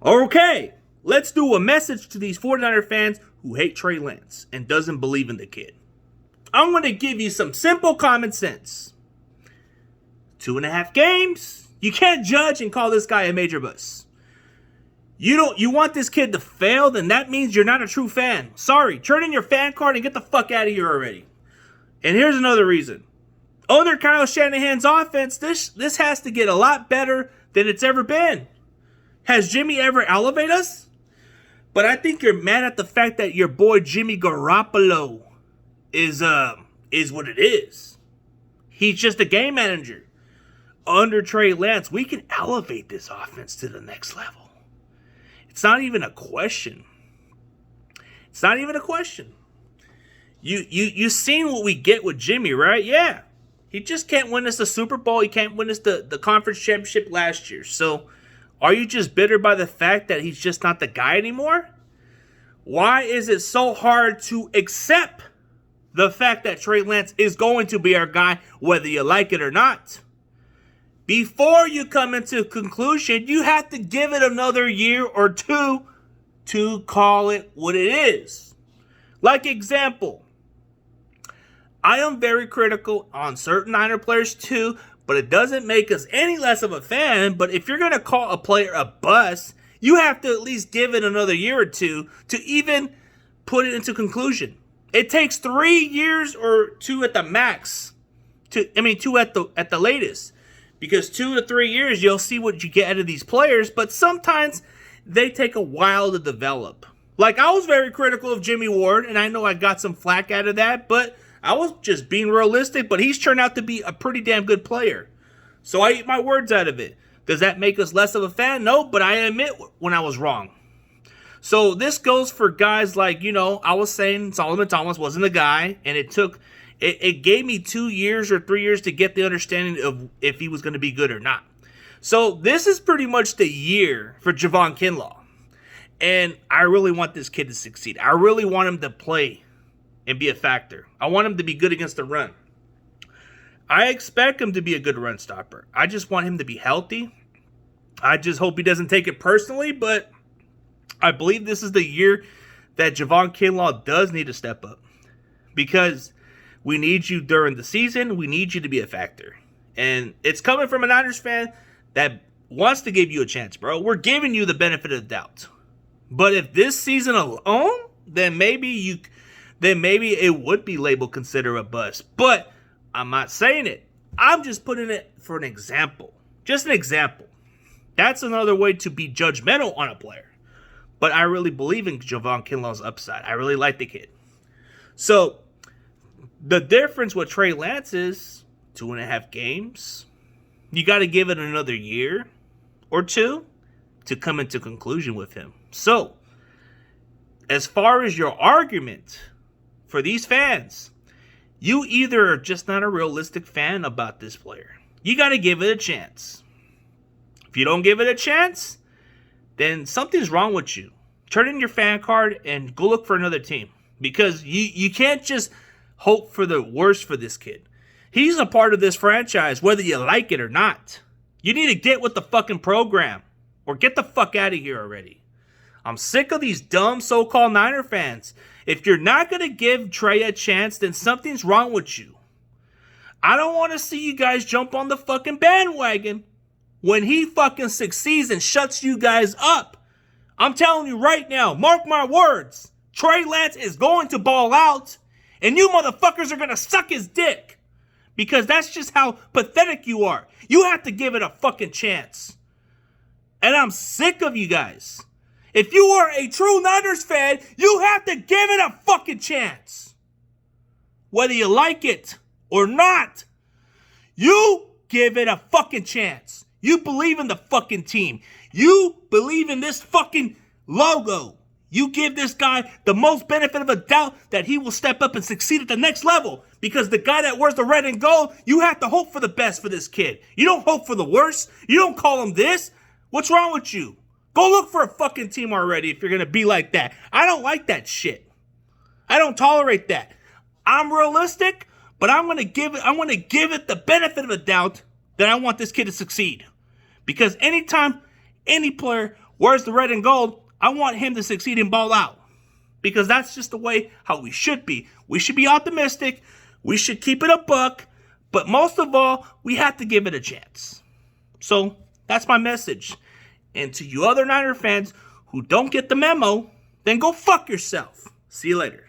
Okay, let's do a message to these 49er fans who hate Trey Lance and doesn't believe in the kid. I'm going to give you some simple common sense. 2.5 games. You can't judge and call this guy a major bust. You want this kid to fail, then that means you're not a true fan. Sorry, turn in your fan card and get the fuck out of here already. And here's another reason. Under Kyle Shanahan's offense, this has to get a lot better than it's ever been. Has Jimmy ever elevated us? But I think you're mad at the fact that your boy Jimmy Garoppolo is what it is. He's just a game manager. Under Trey Lance, we can elevate this offense to the next level. It's not even a question. It's not even a question. You seen what we get with Jimmy, right? Yeah. He just can't win us the Super Bowl. He can't win us the conference championship last year. So, are you just bitter by the fact that he's just not the guy anymore? Why is it so hard to accept the fact that Trey Lance is going to be our guy, whether you like it or not? Before you come into a conclusion, you have to give it another year or two to call it what it is. Like example, I am very critical on certain Niner players too, but it doesn't make us any less of a fan. But if you're going to call a player a bust, you have to at least give it another year or two to even put it into conclusion. It takes 3 years or 2 at the max. 2 at the latest. Because 2 to 3 years, you'll see what you get out of these players. But sometimes they take a while to develop. Like, I was very critical of Jimmy Ward, and I know I got some flack out of that, but I was just being realistic. But he's turned out to be a pretty damn good player. So I eat my words out of it. Does that make us less of a fan? No, but I admit when I was wrong. So this goes for guys like, I was saying Solomon Thomas wasn't the guy, and it gave me 2 years or 3 years to get the understanding of if he was going to be good or not. So this is pretty much the year for Javon Kinlaw. And I really want this kid to succeed. I really want him to play and be a factor. I want him to be good against the run. I expect him to be a good run stopper. I just want him to be healthy. I just hope he doesn't take it personally, but I believe this is the year that Javon Kinlaw does need to step up. Because we need you during the season. We need you to be a factor. And it's coming from a Niners fan that wants to give you a chance, bro. We're giving you the benefit of the doubt. But if this season alone, then maybe it would be labeled consider a bust. But I'm not saying it. I'm just putting it for an example. Just an example. That's another way to be judgmental on a player. But I really believe in Javon Kinlaw's upside. I really like the kid. So, the difference with Trey Lance is 2.5 games. You got to give it another year or two to come into conclusion with him. So, as far as your argument for these fans, you either are just not a realistic fan about this player. You got to give it a chance. If you don't give it a chance, then something's wrong with you. Turn in your fan card and go look for another team. Because you can't just hope for the worst for this kid. He's a part of this franchise, whether you like it or not. You need to get with the fucking program. Or get the fuck out of here already. I'm sick of these dumb so-called Niner fans. If you're not going to give Trey a chance, then something's wrong with you. I don't want to see you guys jump on the fucking bandwagon when he fucking succeeds and shuts you guys up. I'm telling you right now, mark my words. Trey Lance is going to ball out, and you motherfuckers are going to suck his dick. Because that's just how pathetic you are. You have to give it a fucking chance. And I'm sick of you guys. If you are a true Niners fan, you have to give it a fucking chance. Whether you like it or not, you give it a fucking chance. You believe in the fucking team. You believe in this fucking logo. You give this guy the most benefit of a doubt that he will step up and succeed at the next level. Because the guy that wears the red and gold, you have to hope for the best for this kid. You don't hope for the worst. You don't call him this. What's wrong with you? Go look for a fucking team already if you're going to be like that. I don't like that shit. I don't tolerate that. I'm realistic, but I want to give it the benefit of a doubt that I want this kid to succeed. Because anytime any player Whereas the red and gold, I want him to succeed and ball out. Because that's just the way how we should be. We should be optimistic. We should keep it a buck. But most of all, we have to give it a chance. So that's my message. And to you other Niner fans who don't get the memo, then go fuck yourself. See you later.